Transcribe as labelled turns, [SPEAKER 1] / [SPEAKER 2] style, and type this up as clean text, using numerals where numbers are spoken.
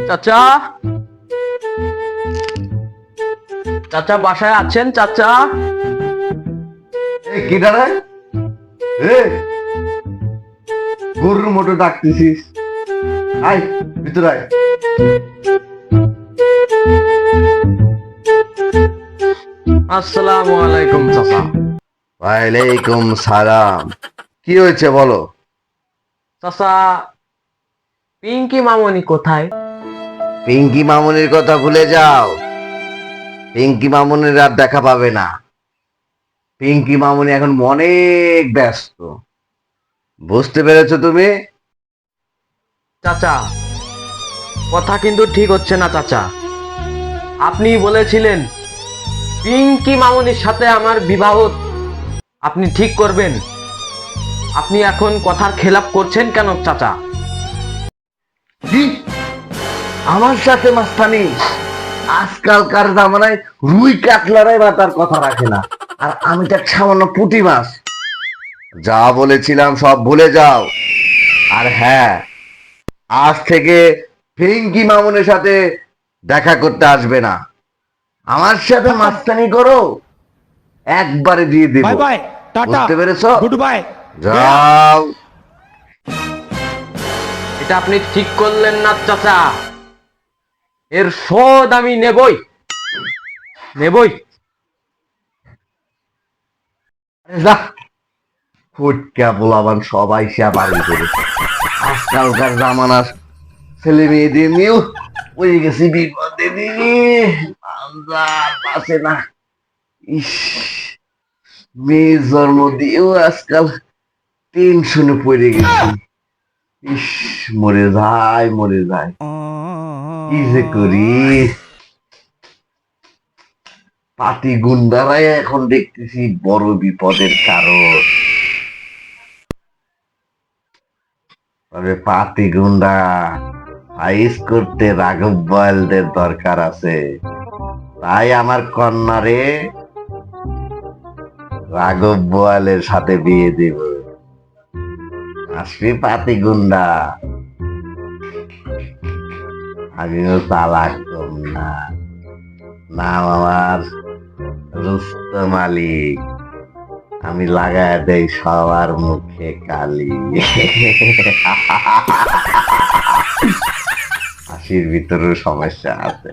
[SPEAKER 1] চাচা, চাচা বাসায় আছেন? চাচা
[SPEAKER 2] কি দাঁড়া গরুর মতো ডাকতেছিস? আয় ভিতরে আয়।
[SPEAKER 1] আসসালামু আলাইকুম চাচা।
[SPEAKER 2] ওয়ালাইকুম সালাম। কি হয়েছে বলো?
[SPEAKER 1] চাচা, পিঙ্কি মামনি কোথায়?
[SPEAKER 2] পিঙ্কি মামুনির কথা ভুলে যাও। পিঙ্কি মামুনির আর দেখা পাবে না। পিঙ্কি মামুনি এখন অনেক ব্যস্ত। বুঝতে পেরেছো তুমি?
[SPEAKER 1] চাচা, কথা কিন্তু ঠিক হচ্ছে না চাচা। আপনি বলেছিলেন পিঙ্কি মামনির সাথে আমার বিবাহ আপনি ঠিক করবেন। আপনি এখন কথার খেলাপ করছেন কেন চাচা?
[SPEAKER 2] কি? আমার সাথে মাস্তানি? আজকালকার জামানায় রুই কাতলারাই মাতার কথা রাখে না, আর আমি তো এক সামান্য পুঁটি মাছ। যা বলেছিলাম সব ভুলে যাও। আর হ্যাঁ, আজ থেকে পিঙ্কি মামুনের সাথে দেখা করতে আসবে না। আমার সাথে মাস্তানি করো, একবারে দিয়ে দেব।
[SPEAKER 3] बाय बाय टाटा
[SPEAKER 2] বুঝতে পেরেছো?
[SPEAKER 3] Goodbye.
[SPEAKER 2] যাও।
[SPEAKER 1] এটা আপনি ঠিক করলেন না চাচা। এর শোধ আমি নেবই নেবই।
[SPEAKER 2] যা, ফুটকা পোলাবান সবাই সে বাড়ি করেছে। আজকালকার জামানার ছেলে মেয়েদের নিয়েও পড়ে গেছি বিপদে দিদি। পাশে না। ইস, মেয়ে জন্ম দিয়েও আজকাল টেনশনে পড়ে গেছি। ইস, মরে যায় মরে যায়, কি যে করি। পাতি গুন্ডারাই এখন দেখতেছি বড় বিপদের কারণ। তবে পাতি গুন্ডা আইস করতে রাঘব বয়ালদের দরকার আছে। তাই আমার কন্যারে রাঘব বয়ালের সাথে বিয়ে দিব। আসবি পাতি গুন্ডা? আমিও তালাক কম না। নাম আমার রুস্তম আলী। আমি লাগায় দেই সবার মুখে কালি। হাসির ভিতরেও সমস্যা আছে।